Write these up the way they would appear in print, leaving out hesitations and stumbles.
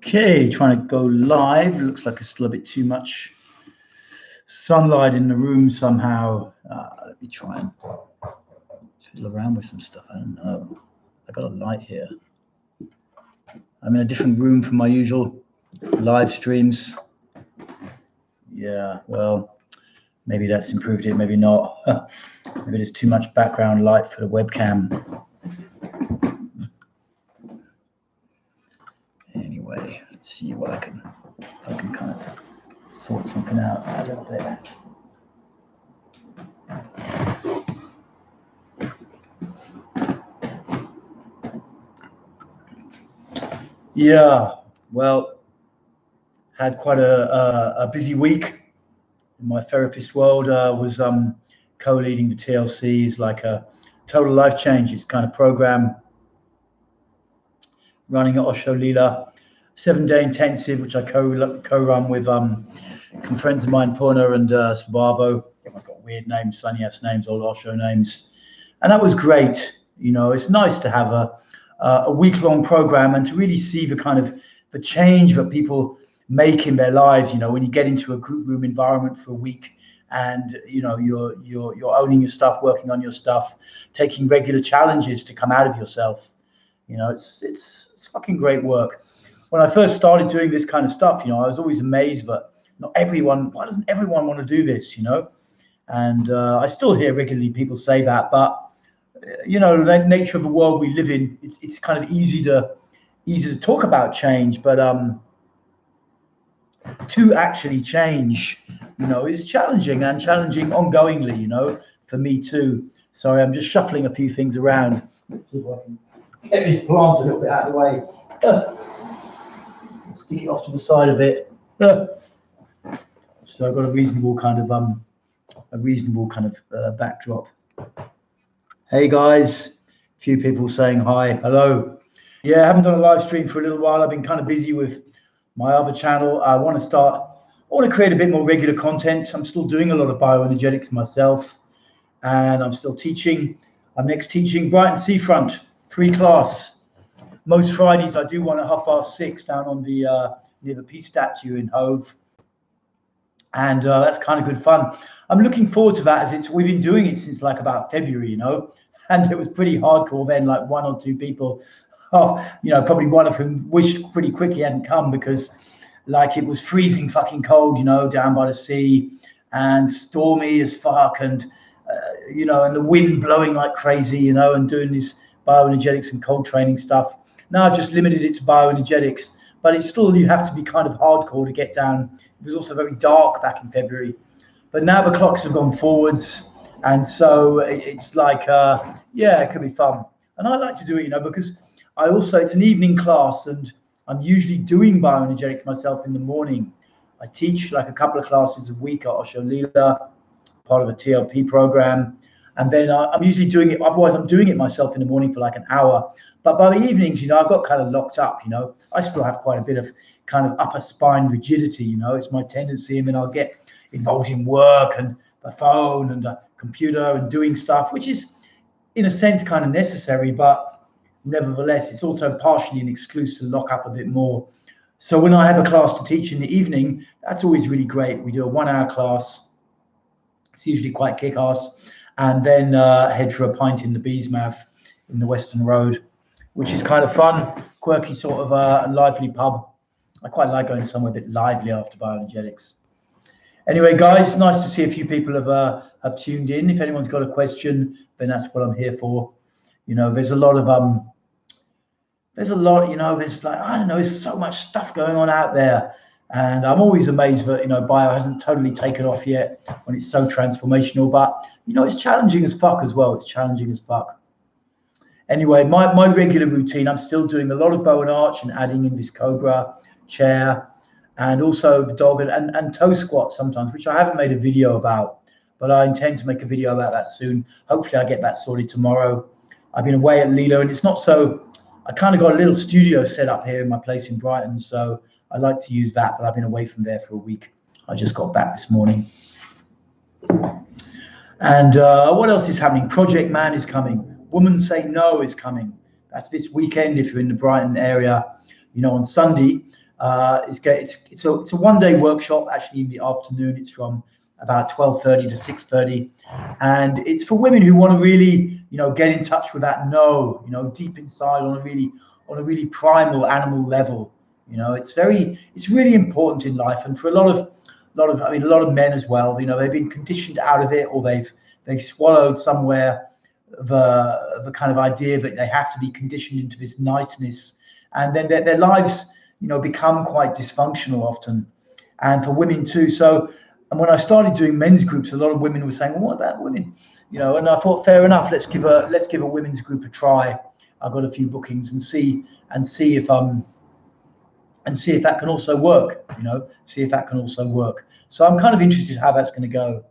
Okay, trying to go live. Looks like it's still a bit too much sunlight in the room somehow. Let me try and fiddle around with some stuff. I don't know. I got a light here. I'm in a different room from my usual live streams. Yeah, well, maybe that's improved it, maybe not. Maybe there's too much background light for the webcam. Anyway, let's see what I can kind of sort something out a little bit. Yeah, well, had quite a busy week in my therapist world. Was co-leading the TLC. Is like a total life change. It's kind of program running at Osho Lila, 7-day intensive, which I co-run with some friends of mine, Purna and Svabo. I've got weird names, sannyas names, old Osho names, and that was great. You know, it's nice to have a week-long program and to really see the kind of the change that people make in their lives. You know, when you get into a group room environment for a week, and you know you're owning your stuff, working on your stuff, taking regular challenges to come out of yourself. You know, it's fucking great work. When I first started doing this kind of stuff, you know, I was always amazed that not everyone. Why doesn't everyone want to do this? You know, and I still hear regularly people say that, but you know, the nature of the world we live in, it's kind of easy to talk about change, but to actually change, you know, is challenging and challenging ongoingly. You know, for me too. Sorry, I'm just shuffling a few things around. Let's see if I can get this plant a little bit out of the way. Stick it off to the side of it. So I've got a reasonable kind of backdrop. Hey guys, a few people saying hi, hello. Yeah, I haven't done a live stream for a little while. I've been kind of busy with my other channel. I want to create a bit more regular content. I'm still doing a lot of bioenergetics myself, and I'm still teaching. I'm next teaching Brighton Seafront, free class. Most Fridays I do one at 6:30 down on the near the Peace Statue in Hove, and that's kind of good fun. I'm looking forward to that, as we've been doing it since like about February, you know, and it was pretty hardcore then. Like 1 or 2 people, you know, probably one of whom wished pretty quick he hadn't come, because like it was freezing fucking cold, you know, down by the sea, and stormy as fuck, and you know, and the wind blowing like crazy, you know, and doing this bioenergetics and cold training stuff. Now I've just limited it to bioenergetics, but it's still, you have to be kind of hardcore to get down. It was also very dark back in February, but now the clocks have gone forwards, and so it's like yeah, it could be fun. And I like to do it, you know, because it's an evening class, and I'm usually doing bioenergetics myself in the morning. I teach like a couple of classes a week at Osho Lila, part of a TLP program, and then I'm usually doing it. Otherwise, I'm doing it myself in the morning for like an hour. But by the evenings, you know, I've got kind of locked up. You know, I still have quite a bit of kind of upper spine rigidity. You know, it's my tendency. I mean, I'll get involved in work and the phone and the computer and doing stuff, which is, in a sense, kind of necessary. But nevertheless, it's also partially an excuse to lock up a bit more. So when I have a class to teach in the evening, that's always really great. We do a 1-hour class. It's usually quite kick-ass, and then head for a pint in the Bee's Mouth in the Western Road, which is kind of fun, quirky sort of a lively pub. I quite like going somewhere a bit lively after bioenergetics. Anyway, guys, nice to see a few people have tuned in. If anyone's got a question, then that's what I'm here for. You know, there's a lot, you know, there's like, I don't know, there's so much stuff going on out there. And I'm always amazed that, you know, bio hasn't totally taken off yet when it's so transformational. But, you know, it's challenging as fuck as well. It's challenging as fuck. Anyway, my regular routine, I'm still doing a lot of bow and arch and adding in this cobra chair, and also the dog and toe squat sometimes, which I haven't made a video about, but I intend to make a video about that soon. Hopefully I'll get that sorted tomorrow. I've been away at Lilo, and it's not so, I kind of got a little studio set up here in my place in Brighton, so I like to use that, but I've been away from there for a week. I just got back this morning. And what else is happening? Project Man is coming. Woman Say No is coming. That's this weekend if you're in the Brighton area. You know, on Sunday, It's a one-day workshop, actually in the afternoon. It's from about 12:30 to 6:30, and it's for women who want to really, get in touch with that deep inside on a really primal animal level. It's really important in life, and for a lot of men as well. They've been conditioned out of it, or they've swallowed somewhere the kind of idea that they have to be conditioned into this niceness, and then their lives become quite dysfunctional often, and for women too. So, and when I started doing men's groups, a lot of women were saying, well, what about women? And I thought, fair enough, let's give a women's group a try. I've got a few bookings and see if that can also work, see if that can also work. So I'm kind of interested how that's going to go.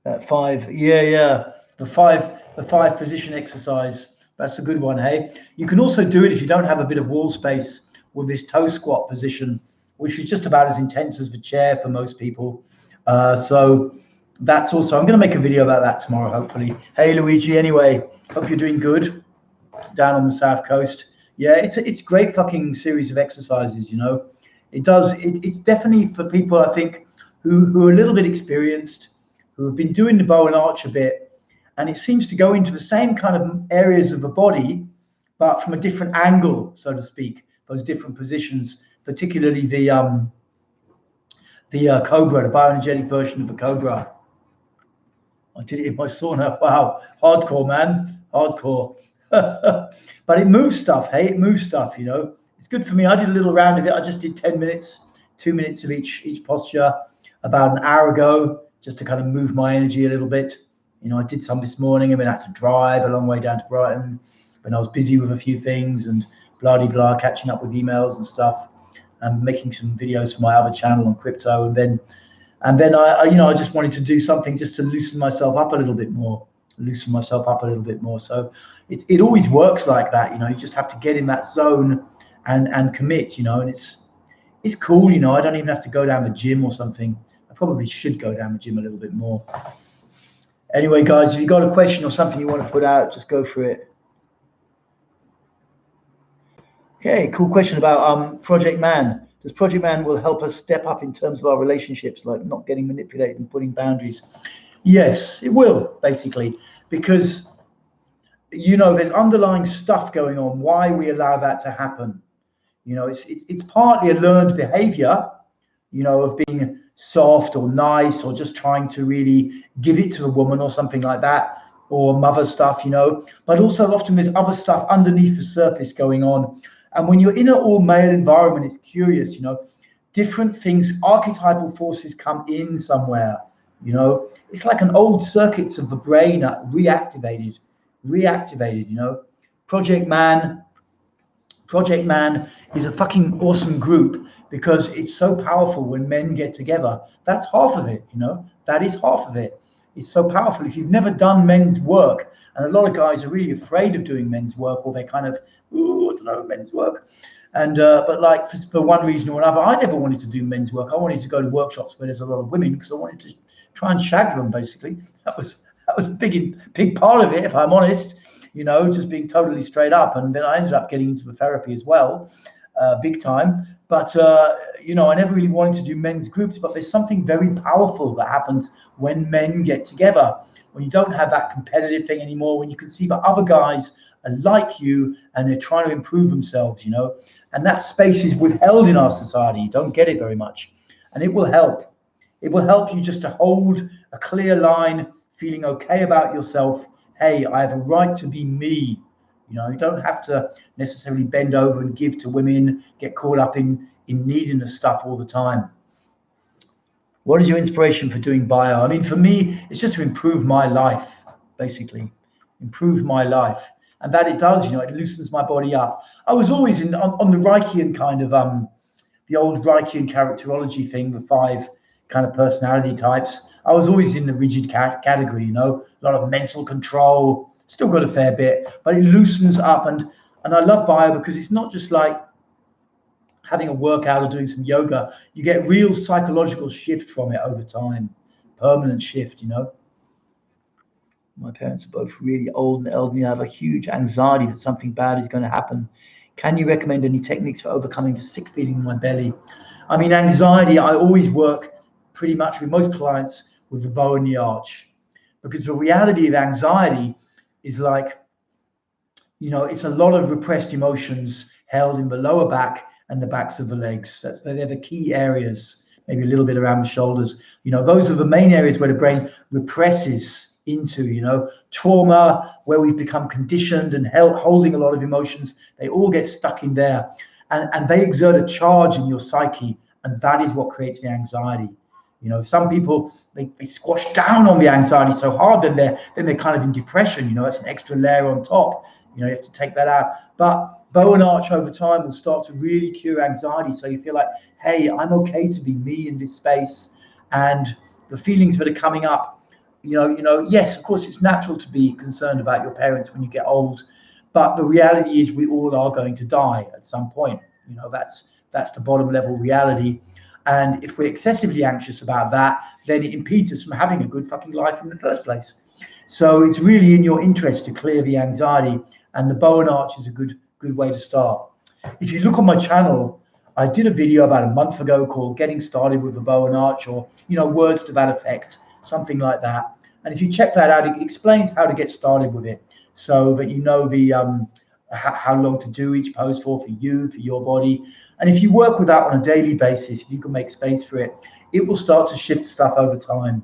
That the five position exercise. That's a good one. Hey, you can also do it if you don't have a bit of wall space with this toe squat position, which is just about as intense as the chair for most people. So that's also, I'm going to make a video about that tomorrow, hopefully. Hey, Luigi. Anyway, hope you're doing good down on the South Coast. Yeah, it's great fucking series of exercises. It's definitely for people, I think, who are a little bit experienced, who have been doing the bow and arch a bit, and it seems to go into the same kind of areas of the body, but from a different angle, so to speak, those different positions, particularly the Cobra, the bioenergetic version of the Cobra. I did it in my sauna. Wow, hardcore, man, hardcore. But it moves stuff, hey, it moves stuff, It's good for me. I did a little round of it. I just did 10 minutes, 2 minutes of each posture about an hour ago, just to kind of move my energy a little bit. I did some this morning, and then I had to drive a long way down to Brighton when I was busy with a few things and blah, catching up with emails and stuff, and making some videos for my other channel on crypto. And then I just wanted to do something just to loosen myself up a little bit more. So it always works like that. You just have to get in that zone and commit, and it's cool. I don't even have to go down the gym or something. I probably should go down the gym a little bit more. Anyway, guys, if you've got a question or something you want to put out, just go for it. Okay, cool question about Project Man. Does Project Man will help us step up in terms of our relationships, like not getting manipulated and putting boundaries? Yes, it will, basically, because there's underlying stuff going on why we allow that to happen. It's partly a learned behavior, of being soft or nice, or just trying to really give it to a woman or something like that, or mother stuff, but also often there's other stuff underneath the surface going on. And when you're in an all-male environment, it's curious, different things, archetypal forces come in somewhere, it's like an old circuits of the brain are reactivated, Project Man is a fucking awesome group because it's so powerful when men get together. That's half of it, that is half of it. It's so powerful. If you've never done men's work, and a lot of guys are really afraid of doing men's work, or they kind of, I don't know, men's work. And but like for one reason or another, I never wanted to do men's work. I wanted to go to workshops where there's a lot of women because I wanted to try and shag them. Basically, that was a big part of it, if I'm honest. Just being totally straight up. And then I ended up getting into the therapy as well, big time. But, I never really wanted to do men's groups, but there's something very powerful that happens when men get together, when you don't have that competitive thing anymore, when you can see that other guys are like you and they're trying to improve themselves, and that space is withheld in our society. You don't get it very much. And it will help. It will help you just to hold a clear line, feeling okay about yourself. Hey, I have a right to be me. You don't have to necessarily bend over and give to women, get caught up in needing the stuff all the time. What is your inspiration for doing bio? I mean, for me, it's just to improve my life, basically. Improve my life. And that it does, it loosens my body up. I was always on the Reichian kind of, the old Reichian characterology thing, the 5 kind of personality types. I was always in the rigid category, a lot of mental control, still got a fair bit, but it loosens up. And I love bio because it's not just like having a workout or doing some yoga. You get real psychological shift from it over time, permanent shift, My parents are both really old and elderly. I have a huge anxiety that something bad is going to happen. Can you recommend any techniques for overcoming the sick feeling in my belly? I mean, anxiety, I always work pretty much with most clients with the bow and the arch, because the reality of anxiety is like, it's a lot of repressed emotions held in the lower back and the backs of the legs. They're the key areas, maybe a little bit around the shoulders. Those are the main areas where the brain represses into, trauma, where we've become conditioned and holding a lot of emotions. They all get stuck in there, and they exert a charge in your psyche, and that is what creates the anxiety. Some people, they squash down on the anxiety so hard, then they're kind of in depression. That's an extra layer on top. You have to take that out. But bow and arch over time will start to really cure anxiety. So you feel like, hey, I'm okay to be me in this space. And the feelings that are coming up, yes, of course, it's natural to be concerned about your parents when you get old. But the reality is we all are going to die at some point. That's the bottom level reality. And if we're excessively anxious about that, then it impedes us from having a good fucking life in the first place. So it's really in your interest to clear the anxiety, and the bow and arch is a good way to start. If you look on my channel, I did a video about a month ago called Getting Started with the Bow and Arch, or words to that effect, something like that. And if you check that out, it explains how to get started with it, so that the how long to do each pose for you, for your body. And if you work with that on a daily basis, you can make space for it. It will start to shift stuff over time.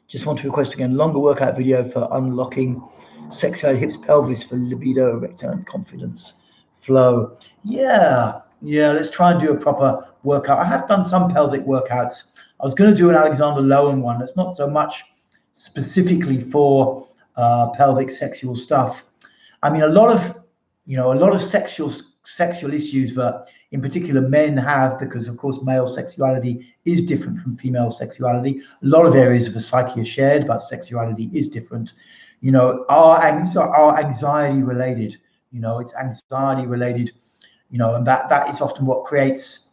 Just want to request again, longer workout video for unlocking sexuality, hips, pelvis, for libido, erectile, and confidence flow. Yeah, let's try and do a proper workout. I have done some pelvic workouts. I was going to do an Alexander Lowen one. That's not so much specifically for pelvic sexual stuff. I mean, a lot of sexual issues that in particular men have, because of course male sexuality is different from female sexuality. A lot of areas of the psyche are shared, but sexuality is different. Are anxiety related. It's anxiety related. And that is often what creates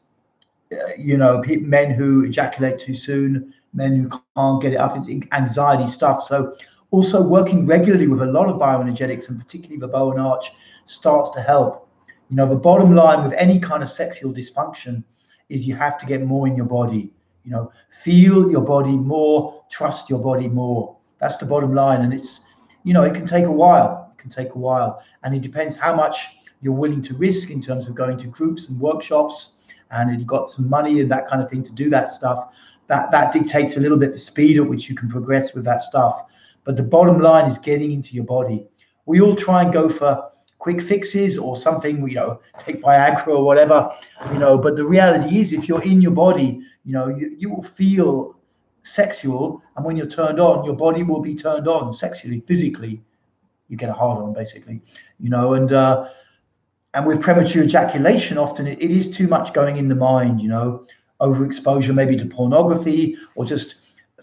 men who ejaculate too soon, men who can't get it up. It's anxiety stuff. So also working regularly with a lot of bioenergetics, and particularly the bow and arch, starts to help. The bottom line with any kind of sexual dysfunction is you have to get more in your body. Feel your body more, trust your body more. That's the bottom line. And it's, it can take a while. And it depends how much you're willing to risk in terms of going to groups and workshops, and if you've got some money and that kind of thing to do that stuff. That dictates a little bit the speed at which you can progress with that stuff. But the bottom line is getting into your body. We all try and go for quick fixes or something, take Viagra or whatever, but the reality is, if you're in your body, you will feel sexual, and when you're turned on, your body will be turned on sexually, physically. You get a hard on, basically, and with premature ejaculation, often it is too much going in the mind, overexposure maybe to pornography, or just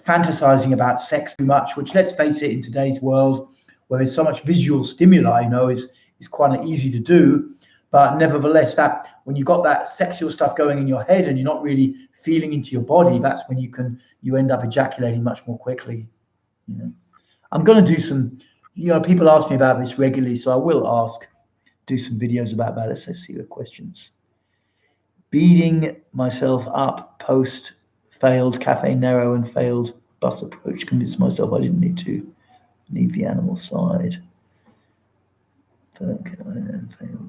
fantasizing about sex too much, which, let's face it, in today's world where there's so much visual stimuli, is quite easy to do. But nevertheless, that when you've got that sexual stuff going in your head and you're not really feeling into your body, that's when you end up ejaculating much more quickly. I'm going to do some, people ask me about this regularly, so I will do some videos about that. Let's see the questions. Beating myself up post failed Cafe Nero and failed bus approach. Convinced myself I didn't need to leave the animal side. Failed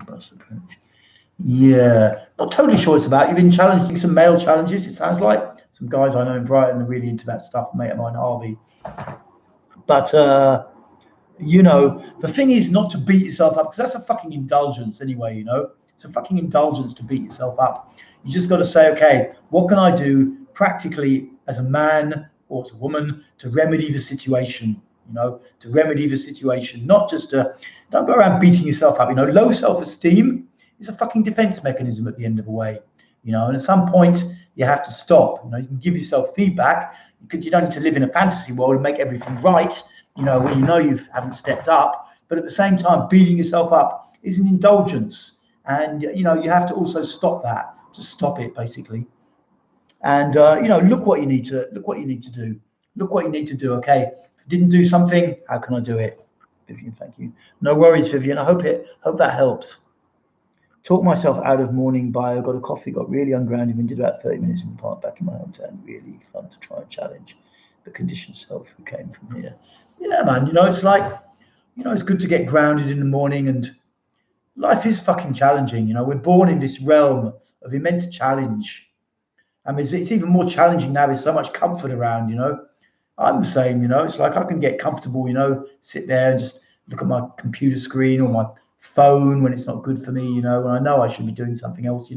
bus approach. Yeah, not totally sure it's about. You've been challenging some male challenges, it sounds like. Some guys I know in Brighton are really into that stuff, mate of mine, Harvey. But the thing is not to beat yourself up, because that's a fucking indulgence anyway. It's a fucking indulgence to beat yourself up. You just got to say, okay, what can I do practically as a man or as a woman to remedy the situation? To remedy the situation, not just don't go around beating yourself up. Low self-esteem is a fucking defense mechanism at the end of the way. And at some point you have to stop. You can give yourself feedback. You don't need to live in a fantasy world and make everything right. When you haven't stepped up. But at the same time, beating yourself up is an indulgence, and you have to also stop that. Just stop it, basically. And look what you need to do. Look what you need to do. Okay, if you didn't do something, how can I do it? Vivian, thank you. No worries, Vivian. I hope that helps. Talked myself out of morning bio, got a coffee, got really ungrounded and did about 30 minutes in the park back in my hometown. Really fun to try and challenge the conditioned self who came from here. Yeah, man, it's like, it's good to get grounded in the morning, and life is fucking challenging. We're born in this realm of immense challenge. I mean, it's even more challenging now. There's so much comfort around, I'm the same, it's like I can get comfortable, sit there and just look at my computer screen or my phone when it's not good for me, when I know I should be doing something else,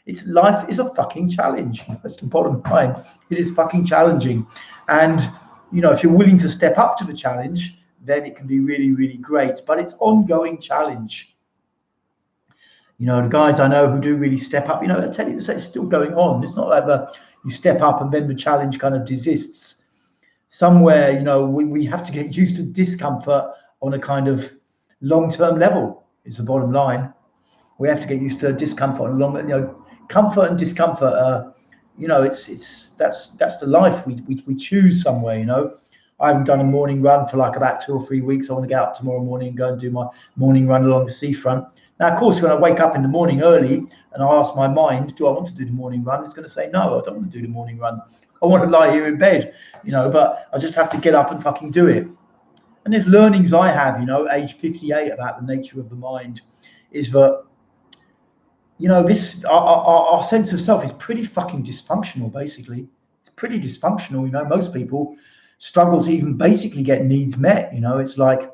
It's life is a fucking challenge. That's the bottom line. It is fucking challenging. And, if you're willing to step up to the challenge, then it can be really, really great. But it's ongoing challenge. The guys I know who do really step up, I tell you, it's still going on. It's not like you step up and then the challenge kind of desists. Somewhere, we have to get used to discomfort on a kind of long-term level, is the bottom line. We have to get used to discomfort on a long, comfort and discomfort. That's the life we choose somewhere. I haven't done a morning run for like about 2 or 3 weeks. I want to get up tomorrow morning and go and do my morning run along the seafront. Now, of course, when I wake up in the morning early and I ask my mind, do I want to do the morning run? It's going to say, no, I don't want to do the morning run. I want to lie here in bed, but I just have to get up and fucking do it. And there's learnings I have, age 58, about the nature of the mind, is that, this our sense of self is pretty fucking dysfunctional, basically. It's pretty dysfunctional, most people struggle to even basically get needs met, it's like,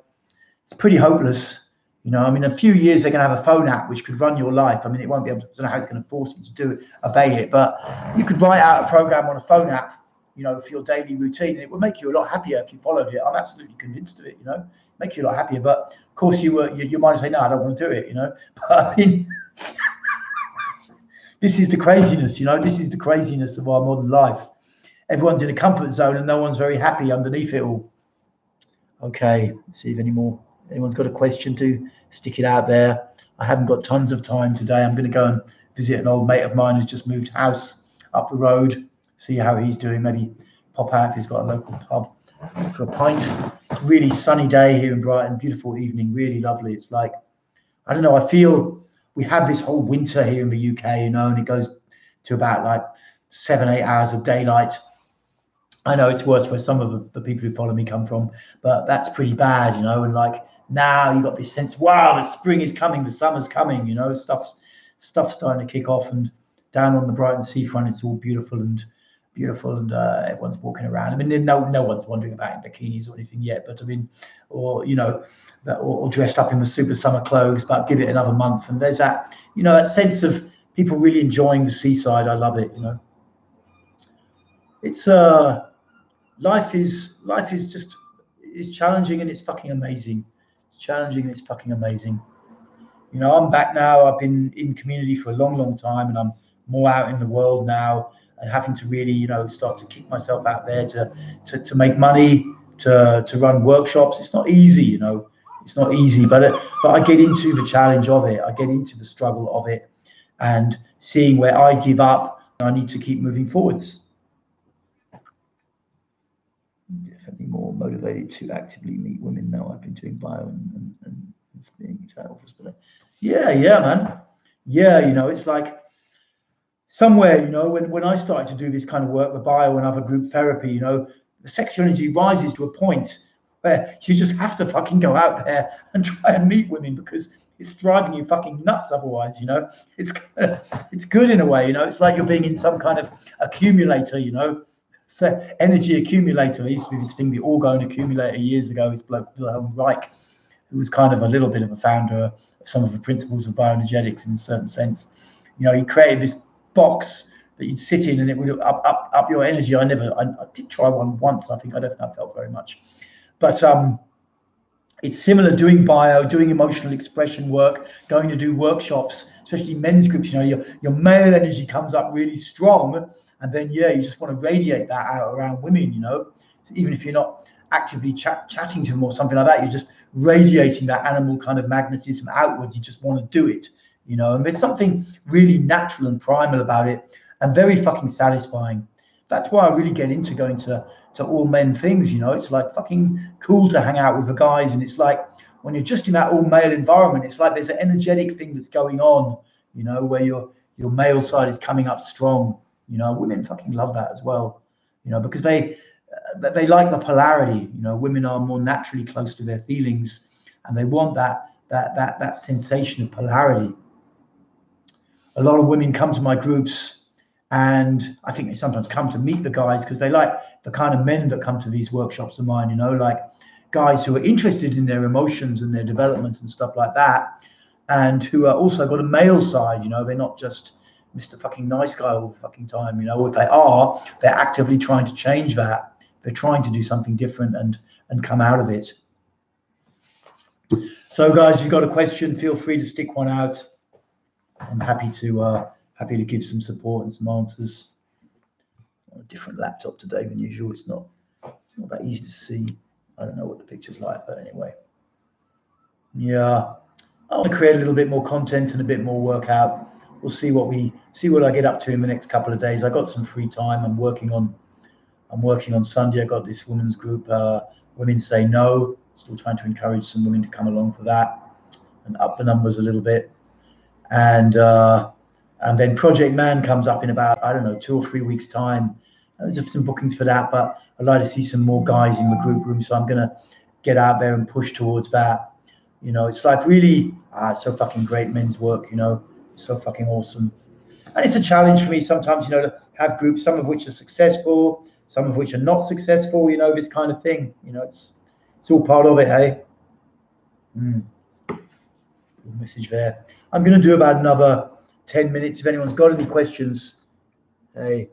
it's pretty hopeless. I mean, a few years they're going to have a phone app which could run your life. I mean, it won't be able to, I don't know how it's going to force you to do it, obey it, but you could write out a program on a phone app, for your daily routine, and it would make you a lot happier if you followed it. I'm absolutely convinced of it, make you a lot happier. But of course, you might say, no, I don't want to do it, But I mean, this is the craziness, this is the craziness of our modern life. Everyone's in a comfort zone and no one's very happy underneath it all. Okay, let's see if anyone's got a question, to stick it out there. I haven't got tons of time today. I'm going to go and visit an old mate of mine who's just moved house up the road, see how he's doing, maybe pop out if he's got a local pub for a pint. It's a really sunny day here in Brighton, beautiful evening, really lovely. It's like, I don't know, I feel we have this whole winter here in the UK, and it goes to about like 7-8 hours of daylight. I know it's worse where some of the people who follow me come from, but that's pretty bad, and like now you got this sense, wow, the spring is coming, the summer's coming, stuff's starting to kick off, and down on the Brighton seafront, it's all beautiful and everyone's walking around. I mean, no one's wandering about in bikinis or anything yet, but I mean, or dressed up in the super summer clothes, but give it another month, and there's that, that sense of people really enjoying the seaside. I love it, It's life is just, it's challenging and it's fucking amazing. It's challenging and it's fucking amazing. I'm back now. I've been in community for a long time, and I'm more out in the world now, and having to really, start to kick myself out there to make money, to run workshops. It's not easy, it's not easy, but I get into the challenge of it. I get into the struggle of it, and seeing where I give up, I need to keep moving forwards. Definitely more motivated to actively meet women now. I've been doing bio and being offers, but yeah, man. Yeah, it's like somewhere, when I started to do this kind of work, the bio and other group therapy, the sexual energy rises to a point where you just have to fucking go out there and try and meet women, because it's driving you fucking nuts otherwise, it's good in a way, it's like you're being in some kind of accumulator, So energy accumulator. There used to be this thing, the orgone accumulator, years ago. This bloke Wilhelm Reich, who was kind of a little bit of a founder of some of the principles of bioenergetics in a certain sense. He created this box that you'd sit in and it would up your energy. I did try one once. I think I don't think I felt very much, but it's similar, doing bio, doing emotional expression work, going to do workshops, especially men's groups. Your male energy comes up really strong, and then you just want to radiate that out around women. So even if you're not actively chatting to them or something like that, you're just radiating that animal kind of magnetism outwards. You just want to do it, and there's something really natural and primal about it, and very fucking satisfying. that's why I really get into going to all men things. You know, it's like fucking cool to hang out with the guys, and it's like when you're just in that all male environment, it's like there's an energetic thing that's going on. You know, where your male side is coming up strong. You know, women fucking love that as well. You know, because they like the polarity. You know, women are more naturally close to their feelings, and they want that sensation of polarity. A lot of women come to my groups, and I think they sometimes come to meet the guys because they like the kind of men that come to these workshops of mine. You know, like guys who are interested in their emotions and their development and stuff like that, and who are also got a male side. You know, they're not just Mr. fucking nice guy all the fucking time. You know, or if they are, they're actively trying to change that. They're trying to do something different and come out of it. So, guys, if you've got a question, feel free to stick one out. I'm happy to give some support and some answers. On a different laptop today than usual. It's not that easy to see. I don't know what the picture's like, but anyway. Yeah, I want to create a little bit more content and a bit more workout. We'll see what I get up to in the next couple of days. I got some free time. I'm working on Sunday. I got this women's group, Women Say No. Still trying to encourage some women to come along for that and up the numbers a little bit. And then Project Man comes up in about, I don't know, 2 or 3 weeks time. There's some bookings for that, but I'd like to see some more guys in the group room. So I'm going to get out there and push towards that. You know, it's like really, it's so fucking great men's work, you know, it's so fucking awesome. And it's a challenge for me sometimes, you know, to have groups, some of which are successful, some of which are not successful, you know, this kind of thing. You know, it's all part of it, hey? Message there. I'm going to do about another 10 minutes. If anyone's got any questions, hey,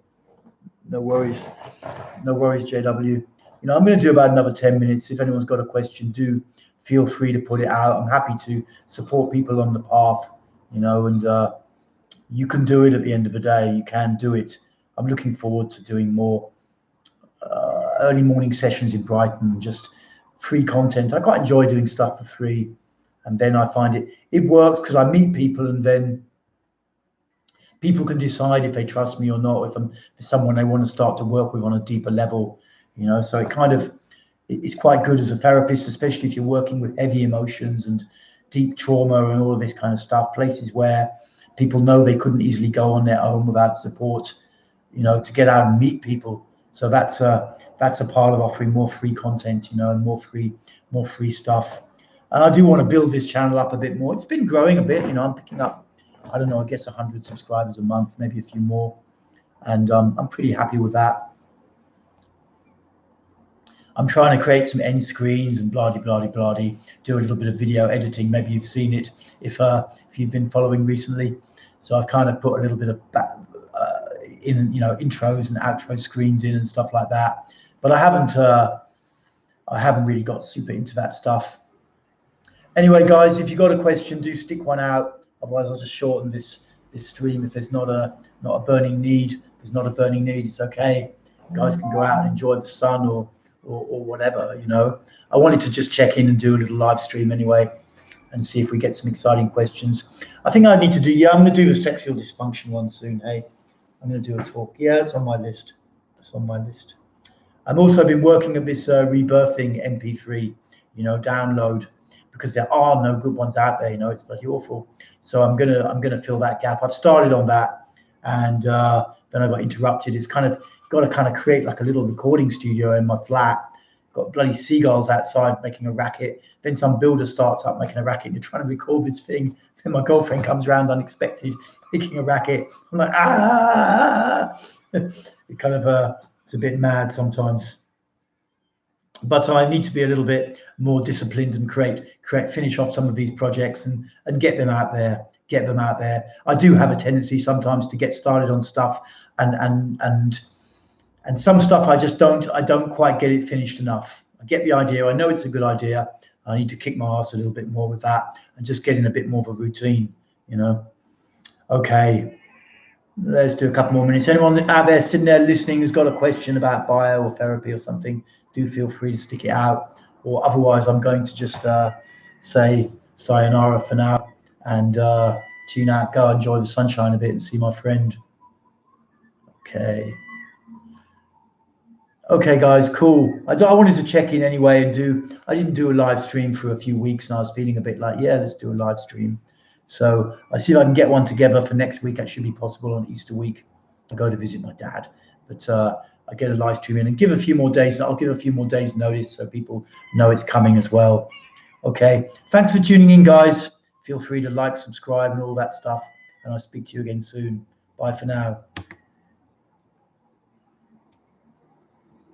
no worries, JW. You know, I'm going to do about another 10 minutes. If anyone's got a question, do feel free to put it out. I'm happy to support people on the path, you know, and you can do it at the end of the day. You can do it. I'm looking forward to doing more early morning sessions in Brighton, just free content. I quite enjoy doing stuff for free. And then I find it works because I meet people, and then people can decide if they trust me or not, if I'm someone they want to start to work with on a deeper level, you know. So it's quite good as a therapist, especially if you're working with heavy emotions and deep trauma and all of this kind of stuff, places where people know they couldn't easily go on their own without support, you know, to get out and meet people. So that's a part of offering more free content, you know, and more free stuff. And I do want to build this channel up a bit more. It's been growing a bit, you know. I'm picking up, I don't know, I guess 100 subscribers a month, maybe a few more, and I'm pretty happy with that. I'm trying to create some end screens and blah blah blah, do a little bit of video editing. Maybe you've seen it if you've been following recently. So I've kind of put a little bit of in, you know, intros and outro screens in and stuff like that. But I haven't really got super into that stuff. Anyway, guys, if you've got a question, do stick one out. Otherwise, I'll just shorten this stream if there's not a burning need. If there's not a burning need, it's okay. You guys can go out and enjoy the sun or whatever, you know. I wanted to just check in and do a little live stream anyway and see if we get some exciting questions. I think I need to do, I'm going to do the sexual dysfunction one soon, hey. I'm going to do a talk. Yeah, it's on my list. It's on my list. I've also been working at this rebirthing MP3, you know, download, because there are no good ones out there, you know. It's bloody awful. So I'm gonna fill that gap. I've started on that, and then I got interrupted. It's got to create like a little recording studio in my flat. Got bloody seagulls outside making a racket. Then some builder starts up making a racket. And you're trying to record this thing. Then my girlfriend comes around unexpected, making a racket. I'm like, It kind of it's a bit mad sometimes. But I need to be a little bit more disciplined and finish off some of these projects and get them out there. I do have a tendency sometimes to get started on stuff and some stuff I don't quite get it finished enough. I get the idea. I know it's a good idea. I need to kick my ass a little bit more with that and just get in a bit more of a routine, you know. Okay, let's do a couple more minutes. Anyone out there sitting there listening who's got a question about bio or therapy or something, do feel free to stick it out, or otherwise I'm going to just say sayonara for now and tune out, go enjoy the sunshine a bit and see my friend. Okay. Okay, guys, cool. I wanted to check in anyway and I didn't do a live stream for a few weeks and I was feeling a bit like, yeah, let's do a live stream. So I see if I can get one together for next week. That should be possible on Easter week. I go to visit my dad, but I get a live stream in and give a few more days. I'll give a few more days notice so people know it's coming as well. Okay, thanks for tuning in, guys. Feel free to like, subscribe and all that stuff. And I'll speak to you again soon. Bye for now.